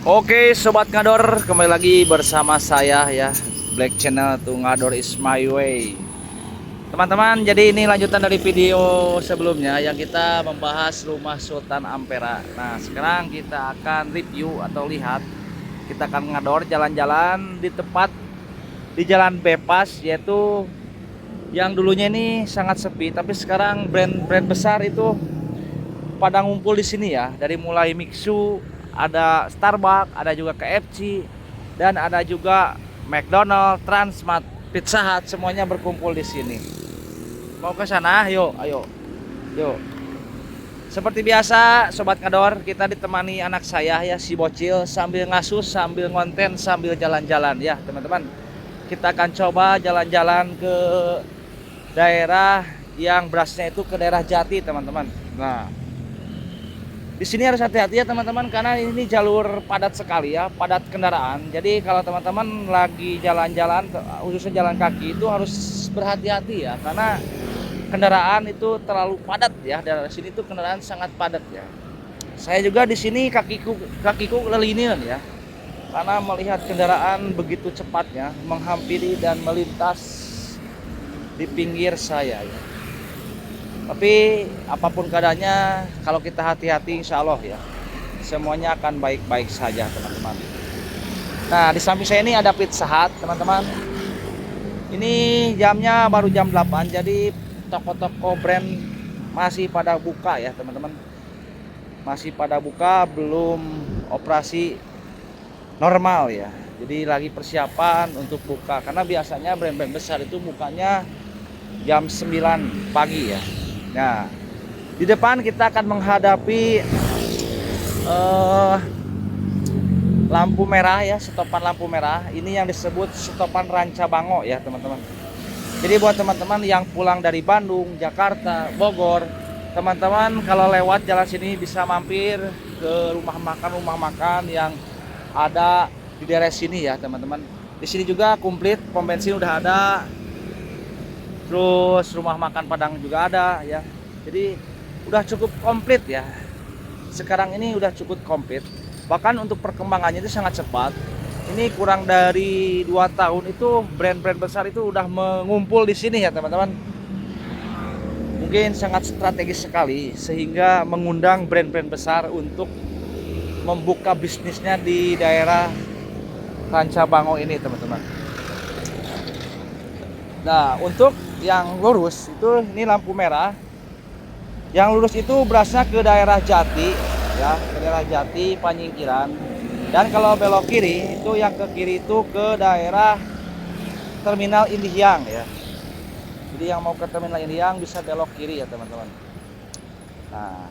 Oke Sobat Ngador, kembali lagi bersama saya ya, Black Channel to Ngador is my way. Teman-teman, jadi ini lanjutan dari video sebelumnya yang kita membahas rumah Sultan Ampera. Nah sekarang kita akan review atau lihat, kita akan ngador jalan-jalan di tempat di jalan bebas, yaitu yang dulunya ini sangat sepi, tapi sekarang brand-brand besar itu pada ngumpul di sini ya. Dari mulai Mixu, ada Starbucks, ada juga KFC, dan ada juga McDonald, Transmart, Pizza Hut, semuanya berkumpul di sini. Mau ke sana? Yuk, ayo. Yuk. Seperti biasa, Sobat Ngador, kita ditemani anak saya ya, si bocil, sambil ngasus, sambil ngonten, sambil jalan-jalan ya, teman-teman. Kita akan coba jalan-jalan ke daerah yang berasnya itu ke daerah Jati, teman-teman. Nah, di sini harus hati-hati ya teman-teman, karena ini jalur padat sekali ya, padat kendaraan. Jadi kalau teman-teman lagi jalan-jalan, khususnya jalan kaki, itu harus berhati-hati ya, karena kendaraan itu terlalu padat ya. Dari sini tuh kendaraan sangat padat ya. Saya juga di sini kakiku kelilinian ya, karena melihat kendaraan begitu cepatnya menghampiri dan melintas di pinggir saya ya. Tapi apapun keadaannya, kalau kita hati-hati insya Allah ya, semuanya akan baik-baik saja teman-teman. Nah di samping saya ini ada Pizza Hut teman-teman. Ini jamnya baru jam 8, jadi toko-toko brand masih pada buka ya teman-teman. Masih pada buka, belum operasi normal ya. Jadi lagi persiapan untuk buka, karena biasanya brand-brand besar itu bukanya jam 9 pagi ya. Nah, di depan kita akan menghadapi lampu merah ya, stopan lampu merah. Ini yang disebut stopan Rancabango ya, teman-teman. Jadi buat teman-teman yang pulang dari Bandung, Jakarta, Bogor, teman-teman kalau lewat jalan sini bisa mampir ke rumah makan yang ada di daerah sini ya, teman-teman. Di sini juga komplit, pom bensin udah ada. Terus rumah makan Padang juga ada ya. Jadi udah cukup komplit ya. Sekarang ini udah cukup komplit. Bahkan untuk perkembangannya itu sangat cepat. Ini kurang dari 2 tahun itu brand-brand besar itu udah mengumpul di sini ya teman-teman. Mungkin sangat strategis sekali, sehingga mengundang brand-brand besar untuk membuka bisnisnya di daerah Rancabango ini teman-teman. Nah untuk yang lurus itu ini lampu merah. Yang lurus itu berasnya ke daerah Jati ya, ke daerah Jati Panyingkiran. Dan kalau belok kiri itu, yang ke kiri itu ke daerah Terminal Indihang ya. Jadi yang mau ke Terminal Indihang bisa belok kiri ya teman-teman. Nah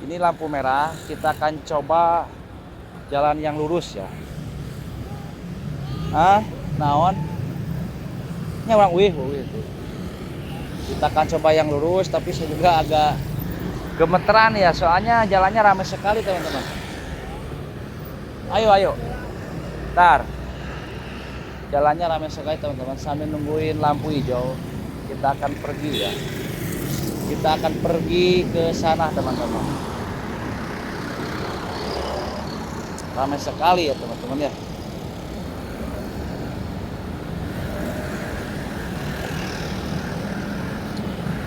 ini lampu merah, kita akan coba jalan yang lurus ya. Naon nya orang wih itu. Kita akan coba yang lurus, tapi saya juga agak gemeteran ya, soalnya jalannya ramai sekali teman-teman. Ayo ntar, jalannya ramai sekali teman-teman. Sambil nungguin lampu hijau, kita akan pergi ya, kita akan pergi ke sana teman-teman. Ramai sekali ya teman-teman ya.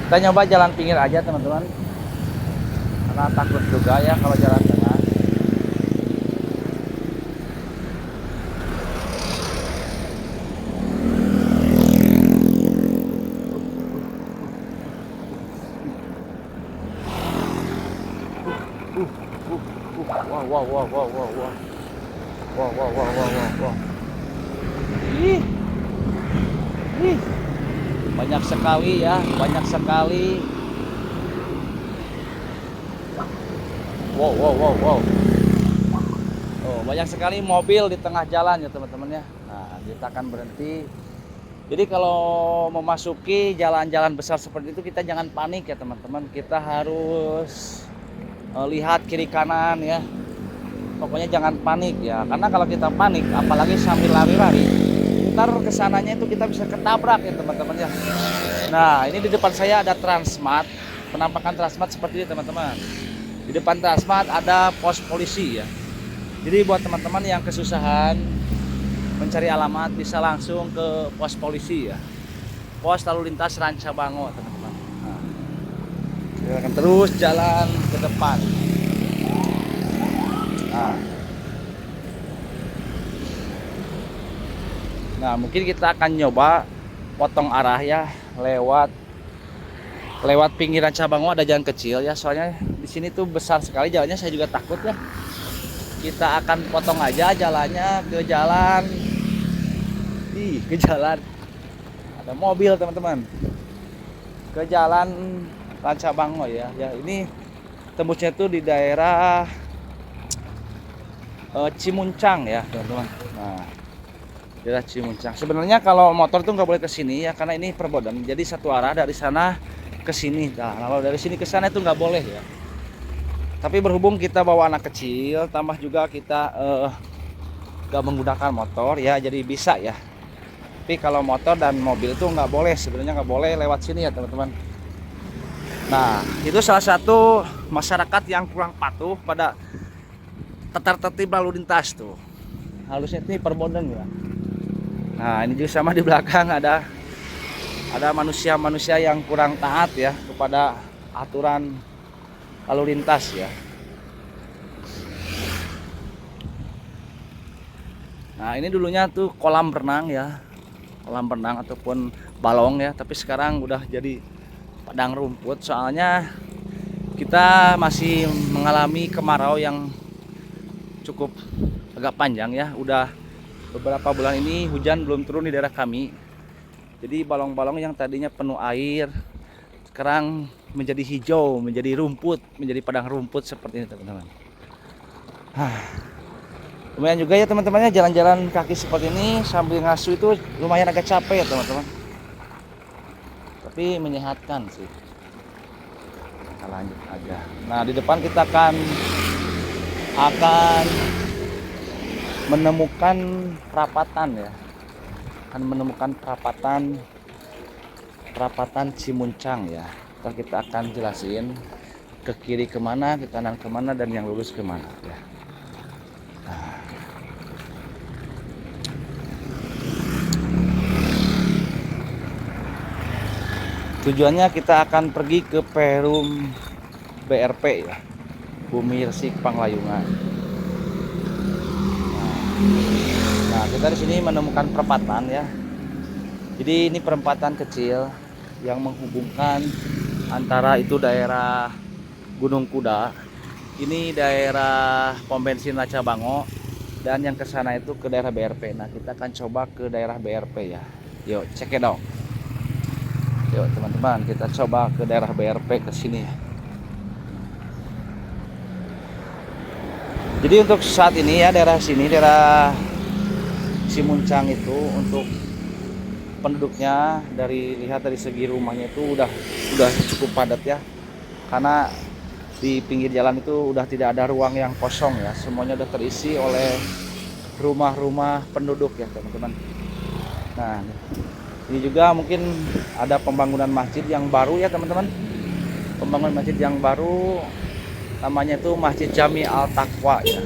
Kita nyoba jalan pinggir aja teman-teman, karena takut juga ya kalau jalan tengah. Wow. Ih, ih. Banyak sekali ya, banyak sekali. Wow. Oh, banyak sekali mobil di tengah jalan ya teman-teman ya. Nah, kita akan berhenti. Jadi kalau memasuki jalan-jalan besar seperti itu, kita jangan panik ya teman-teman. Kita harus lihat kiri kanan ya. Pokoknya jangan panik ya, karena kalau kita panik, apalagi sambil lari-lari, ntar kesananya itu kita bisa ketabrak ya teman-teman ya. Nah ini di depan saya ada Transmart, penampakan Transmart seperti ini teman-teman. Di depan Transmart ada pos polisi ya. Jadi buat teman-teman yang kesusahan mencari alamat bisa langsung ke pos polisi ya. Pos lalu lintas Rancabango, teman-teman. Nah, kita akan terus jalan ke depan. Nah, mungkin kita akan nyoba potong arah ya lewat pinggiran Cabango, ada jalan kecil ya. Soalnya di sini tuh besar sekali jalannya, saya juga takut ya. Kita akan potong aja jalannya ke jalan. Ke jalan. Ada mobil, teman-teman. Ke jalan Rancabango ya. Ya, ini tembusnya tuh di daerah Cimuncang ya, teman-teman. Nah, daerah Cimuncang. Sebenarnya kalau motor tuh nggak boleh ke sini ya, karena ini perbodan. Jadi satu arah dari sana ke sini. Nah, kalau dari sini ke sana itu nggak boleh ya. Tapi berhubung kita bawa anak kecil, tambah juga kita nggak menggunakan motor ya, jadi bisa ya. Tapi kalau motor dan mobil itu nggak boleh, sebenarnya nggak boleh lewat sini ya, teman-teman. Nah, itu salah satu masyarakat yang kurang patuh pada tertib lalu lintas tuh. Harusnya ini perbodan ya. Nah, ini juga sama di belakang ada manusia-manusia yang kurang taat ya kepada aturan lalu lintas ya. Nah, ini dulunya tuh kolam renang ya, kolam renang ataupun balong ya, tapi sekarang udah jadi padang rumput. Soalnya kita masih mengalami kemarau yang cukup agak panjang ya. Udah beberapa bulan ini hujan belum turun di daerah kami. Jadi balong-balong yang tadinya penuh air sekarang menjadi hijau, menjadi rumput, menjadi padang rumput seperti ini, teman-teman. Lumayan juga ya teman-temannya, jalan-jalan kaki seperti ini sambil ngasuh itu lumayan agak capek ya, teman-teman. Tapi menyehatkan sih. Kita lanjut aja. Nah, di depan kita akan menemukan perapatan ya. Akan menemukan perapatan Cimuncang ya. Ntar kita akan jelasin ke kiri kemana, ke kanan kemana, dan yang lurus kemana ya. Nah. Tujuannya kita akan pergi ke Perum BRP ya, Bumi Resik Panglayungan. Nah, kita di sini menemukan perempatan ya. Jadi ini perempatan kecil yang menghubungkan antara itu daerah Gunung Kuda, ini daerah pom bensin Rancabango, dan yang ke sana itu ke daerah BRP. Nah, kita akan coba ke daerah BRP ya. Yuk, cek it out. Yuk teman-teman, kita coba ke daerah BRP ke sini. Jadi untuk saat ini ya, daerah sini, daerah Cimuncang itu untuk penduduknya lihat dari segi rumahnya itu udah cukup padat ya. Karena di pinggir jalan itu udah tidak ada ruang yang kosong ya. Semuanya udah terisi oleh rumah-rumah penduduk ya, teman-teman. Nah, ini juga mungkin ada pembangunan masjid yang baru ya, teman-teman. Pembangunan masjid yang baru namanya itu Masjid Jami Al Taqwa ya.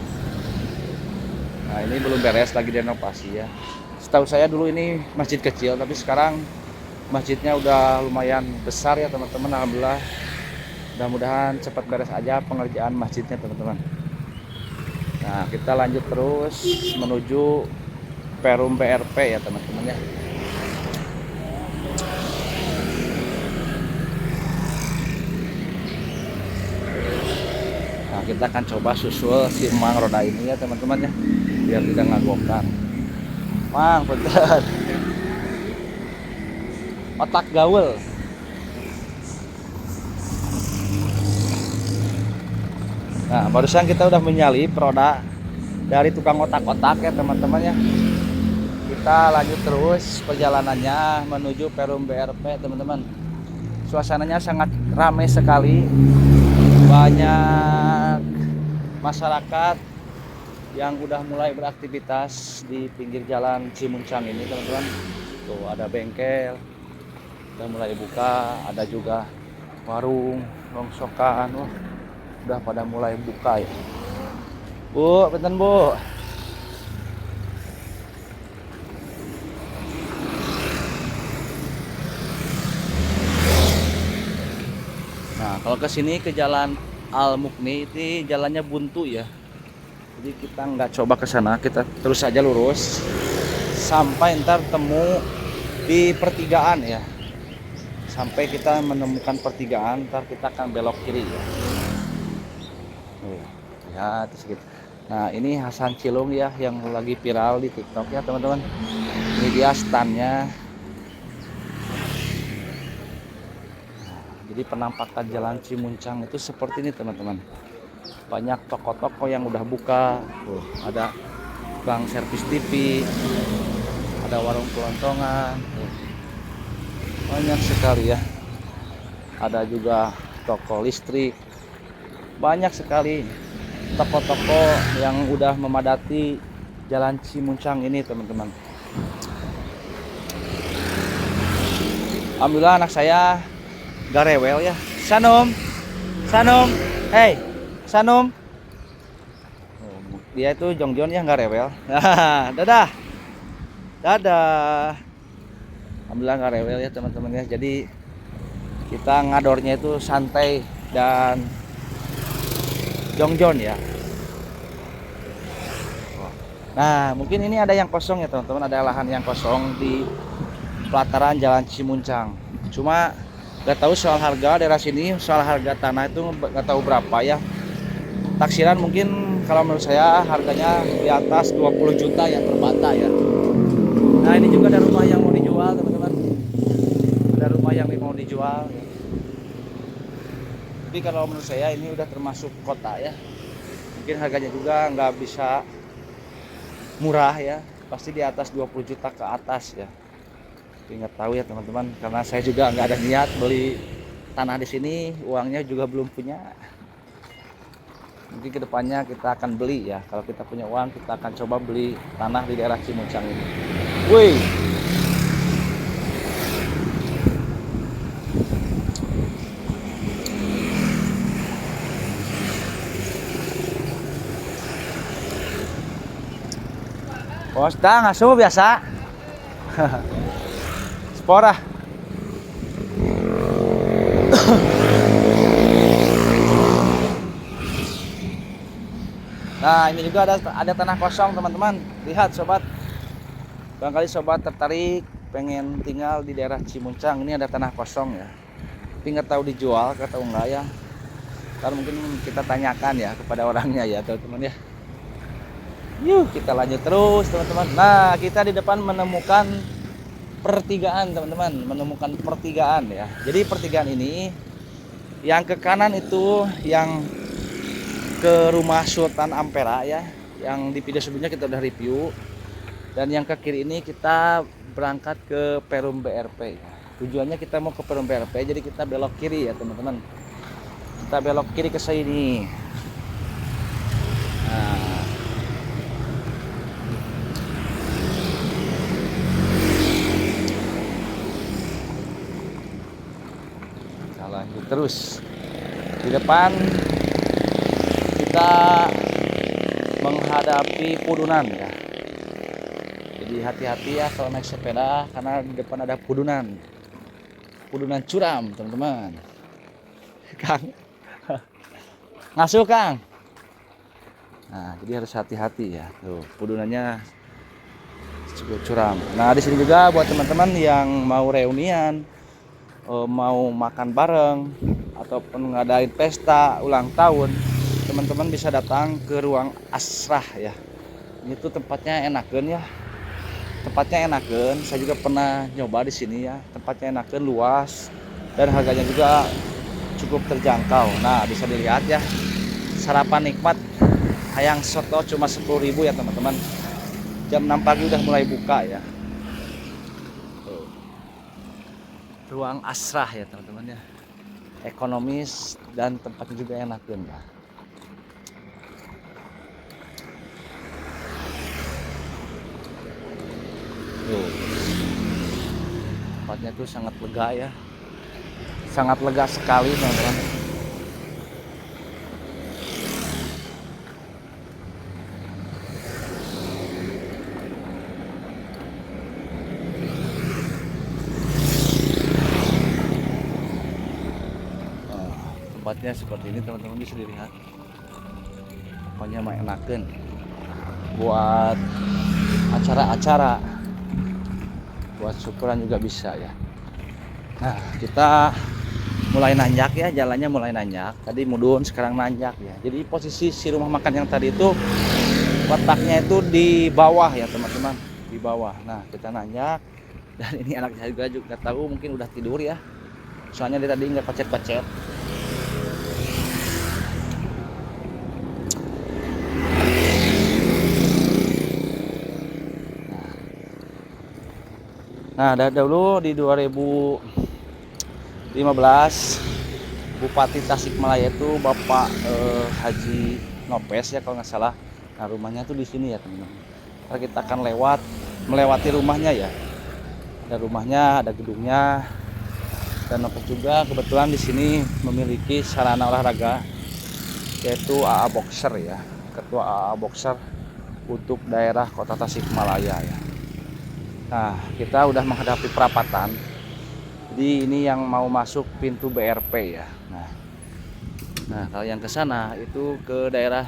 Nah, ini belum beres, lagi direnovasi ya. Setahu saya dulu ini masjid kecil, tapi sekarang masjidnya udah lumayan besar ya, teman-teman. Alhamdulillah. Mudah-mudahan cepat beres aja pengerjaan masjidnya, teman-teman. Nah, kita lanjut terus menuju Perum BRP ya, teman-teman ya. Nah, kita akan coba susul si emang roda ini ya, teman-teman ya, biar tidak ngagokkan. Mang, bentar. Otak gaul. Nah, barusan kita udah menyalip roda dari tukang otak-otak ya, teman-teman ya. Kita lanjut terus perjalanannya menuju Perum BRP, teman-teman. Suasananya sangat ramai sekali. Banyak masyarakat yang udah mulai beraktivitas di pinggir jalan Cimuncang ini, teman-teman. Tuh ada bengkel udah mulai buka, ada juga warung, rongsokan, wah, udah pada mulai buka ya. Bu, benten Bu. Nah, kalau ke sini ke Jalan Al Mukni itu jalannya buntu ya. Jadi kita nggak coba ke sana, kita terus saja lurus sampai ntar temu di pertigaan ya. Sampai kita menemukan pertigaan, ntar kita akan belok kiri ya. Ya, terus gitu. Nah, ini Hasan Cilung ya yang lagi viral di TikTok ya, teman-teman. Ini dia standnya. Jadi penampakan Jalan Cimuncang itu seperti ini, teman-teman. Banyak toko-toko yang udah buka. Ada bank servis TV, ada warung kelontongan. Banyak sekali ya. Ada juga toko listrik. Banyak sekali toko-toko yang udah memadati Jalan Cimuncang ini, teman-teman. Alhamdulillah anak saya gak rewel ya. Sanum, Sanum, hey, Sanum. Dia itu jongjon ya, nggak rewel. Dadah, dadah. Alhamdulillah nggak rewel ya, teman-teman ya. Jadi kita ngadornya itu santai dan jongjon ya. Nah, mungkin ini ada yang kosong ya, teman-teman. Ada lahan yang kosong di pelataran Jalan Cimuncang. Cuma nggak tahu soal harga daerah sini, soal harga tanah itu nggak tahu berapa ya. Taksiran mungkin kalau menurut saya harganya di atas 20 juta yang terbata ya. Nah, ini juga ada rumah yang mau dijual, teman-teman. Ada rumah yang mau dijual. Tapi kalau menurut saya ini udah termasuk kota ya. Mungkin harganya juga nggak bisa murah ya. Pasti di atas 20 juta ke atas ya. Tapi nggak tahu ya, teman-teman. Karena saya juga nggak ada niat beli tanah di sini. Uangnya juga belum punya. Mungkin kedepannya kita akan beli ya. Kalau kita punya uang, kita akan coba beli tanah di daerah Cimuncang ini. Wih, bos dah ngasuh biasa. Spora. Nah, ini juga ada tanah kosong, teman-teman. Lihat sobat. Barangkali sobat tertarik pengen tinggal di daerah Cimuncang. Ini ada tanah kosong ya. Tapi nggak tahu dijual atau enggak ya. Ntar mungkin kita tanyakan ya kepada orangnya ya, teman-teman ya. Yuk kita lanjut terus, teman-teman. Nah, kita di depan menemukan pertigaan, teman-teman. Menemukan pertigaan ya. Jadi pertigaan ini yang ke kanan itu yang ke rumah Sultan Ampera ya, yang di video sebelumnya kita udah review. Dan yang ke kiri ini kita berangkat ke Perum BRP. Tujuannya kita mau ke Perum BRP, jadi kita belok kiri ya, teman-teman. Kita belok kiri ke sini. Nah, kita lanjut terus. Di depan kita menghadapi pudunan ya. Jadi hati-hati ya kalau naik sepeda, karena di depan ada pudunan curam, teman-teman. Kang ngasuh Kang. Nah, jadi harus hati-hati ya. Tuh, pudunannya cukup curam. Nah, di sini juga buat teman-teman yang mau reunian, mau makan bareng ataupun ngadain pesta ulang tahun, teman-teman bisa datang ke ruang Asrah ya. Ini tuh tempatnya enakeun ya. Tempatnya enakeun. Saya juga pernah nyoba di sini ya. Tempatnya enakeun, luas dan harganya juga cukup terjangkau. Nah, bisa dilihat ya. Sarapan nikmat hayang soto cuma 10.000 ya, teman-teman. Jam 6 pagi udah mulai buka ya. Tuh. Ruang Asrah ya, teman-teman ya. Ekonomis dan tempatnya juga enakeun ya. Tempatnya tuh sangat lega ya, sangat lega sekali, teman-teman. tempatnya seperti ini teman-teman, bisa dilihat. Pokoknya mah enakeun buat acara-acara, buat syukuran juga bisa ya. Nah, kita mulai nanjak ya, jalannya mulai nanjak. Tadi mudun, sekarang nanjak ya. Jadi posisi si rumah makan yang tadi itu letaknya itu di bawah ya teman-teman, di bawah. Nah, kita nanjak dan ini anak saya juga tahu mungkin udah tidur ya. Soalnya dia tadi nggak pacet-pacet. Nah, dahulu di 2015 Bupati Tasikmalaya itu Bapak Haji Nopes ya kalau nggak salah. Nah, rumahnya tuh di sini ya teman-teman. Ntar kita akan melewati rumahnya ya. Ada rumahnya, ada gedungnya. Dan Nopes juga kebetulan di sini memiliki sarana olahraga yaitu AA Boxer ya. Ketua AA Boxer untuk daerah Kota Tasikmalaya ya. Nah, kita udah menghadapi perapatan. Jadi ini yang mau masuk pintu BRP ya. Nah, kalau yang ke sana itu ke daerah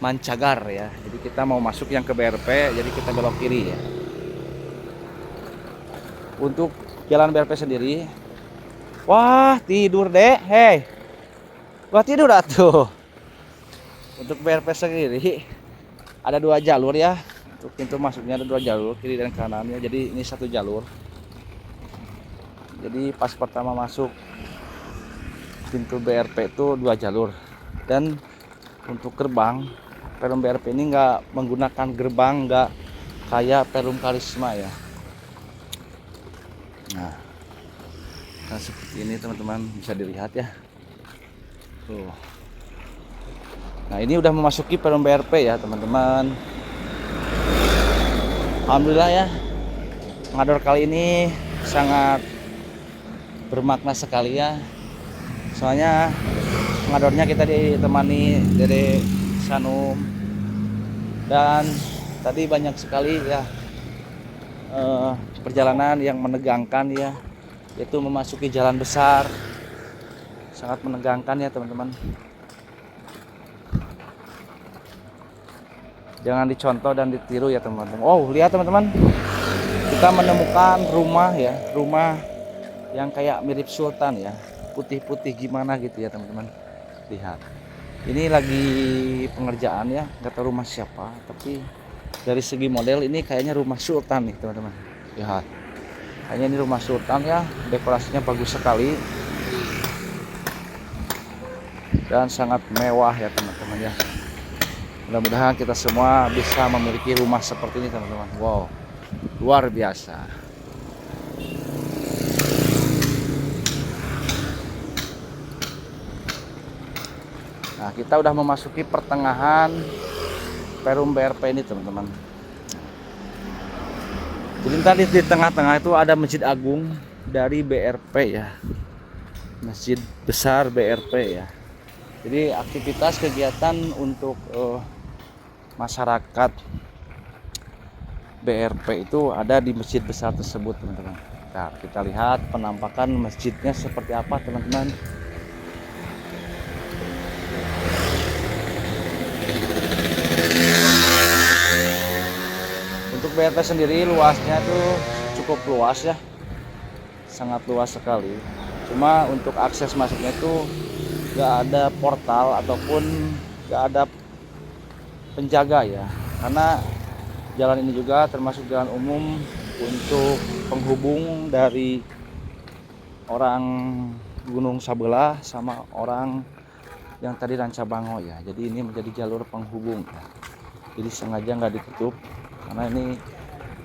Mancagar ya. Jadi kita mau masuk yang ke BRP, jadi kita belok kiri ya. Untuk jalan BRP sendiri, wah tidur deh, hei, wah tidur atuh. Untuk BRP sendiri ada 2 jalur ya. Untuk pintu masuknya ada 2 jalur, kiri dan kanannya. Jadi ini 1 jalur. Jadi pas pertama masuk pintu BRP itu 2 jalur. Dan untuk gerbang Perum BRP ini nggak menggunakan gerbang, nggak kayak Perum Karisma ya. Nah seperti ini teman-teman, bisa dilihat ya. Tuh. Nah, ini udah memasuki Perum BRP ya teman-teman. Alhamdulillah ya, ngador kali ini sangat bermakna sekali ya. Soalnya ngadornya kita ditemani dari Sanum, dan tadi banyak sekali ya perjalanan yang menegangkan ya, yaitu memasuki jalan besar. Sangat menegangkan ya teman-teman. Jangan dicontoh dan ditiru ya teman-teman. Oh, lihat teman-teman, kita menemukan rumah ya, rumah yang kayak mirip sultan ya, putih-putih gimana gitu ya teman-teman. Lihat, ini lagi pengerjaan ya, nggak tahu rumah siapa, tapi dari segi model ini kayaknya rumah sultan nih teman-teman. Lihat, kayaknya ini rumah sultan ya, dekorasinya bagus sekali dan sangat mewah ya teman-teman ya. Mudah-mudahan kita semua bisa memiliki rumah seperti ini teman-teman. Wow, luar biasa. Nah, kita udah memasuki pertengahan Perum BRP ini teman-teman. Jadi tadi di tengah-tengah itu ada Masjid Agung dari BRP ya, Masjid Besar BRP ya. Jadi aktivitas kegiatan untuk masyarakat BRP itu ada di masjid besar tersebut teman-teman. Nah, kita lihat penampakan masjidnya seperti apa teman-teman. Untuk BRP sendiri luasnya itu cukup luas ya, sangat luas sekali. Cuma untuk akses masuknya itu gak ada portal ataupun gak ada penjaga ya, karena jalan ini juga termasuk jalan umum untuk penghubung dari orang Gunung Sabelah sama orang yang tadi Rancabango ya. Jadi ini menjadi jalur penghubung ya. Jadi sengaja nggak ditutup karena ini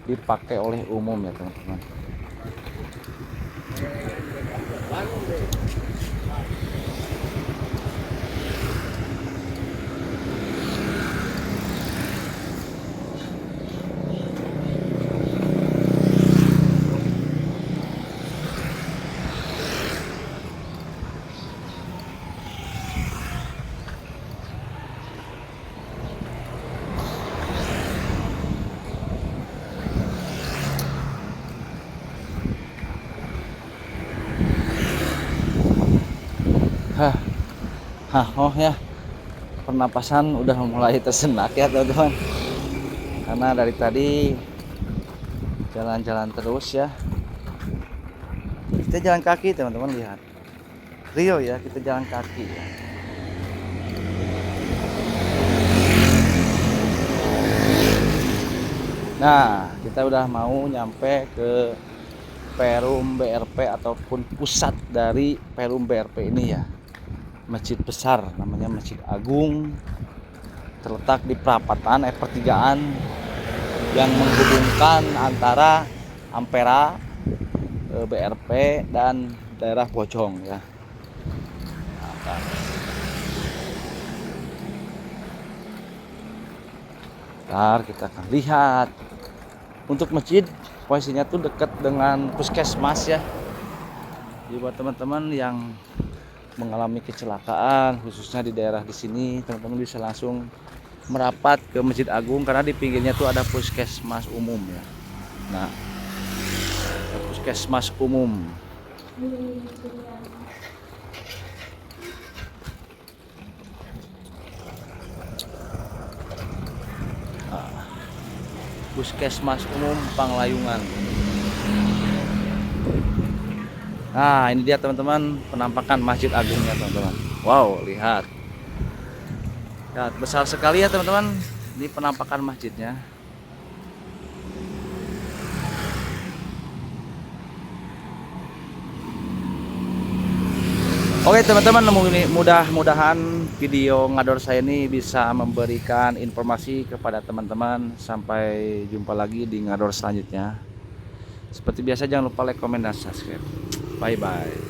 dipakai oleh umum ya teman-teman. Oh ya, pernapasan udah mulai tersendak ya teman-teman, karena dari tadi jalan-jalan terus ya. Kita jalan kaki teman-teman, lihat Rio ya, kita jalan kaki ya. Nah, kita udah mau nyampe ke Perum BRP ataupun pusat dari Perum BRP ini ya. Masjid besar, namanya Masjid Agung, terletak di pertigaan yang menghubungkan antara Ampera, BRP dan daerah Pocong ya. Ntar kita akan lihat. Untuk masjid posisinya tuh dekat dengan puskesmas ya. Jadi buat teman-teman yang mengalami kecelakaan khususnya di daerah di sini, teman-teman bisa langsung merapat ke Masjid Agung karena di pinggirnya tuh ada puskesmas umum ya. Nah, puskesmas umum. Puskesmas umum Panglayungan. Nah, ini dia teman-teman penampakan Masjid Agungnya teman-teman. Wow, lihat. Ya, besar sekali ya teman-teman. Ini penampakan masjidnya. Oke teman-teman, mudah-mudahan video ngador saya ini bisa memberikan informasi kepada teman-teman. Sampai jumpa lagi di ngador selanjutnya. Seperti biasa jangan lupa like, komen, dan subscribe. Bye bye.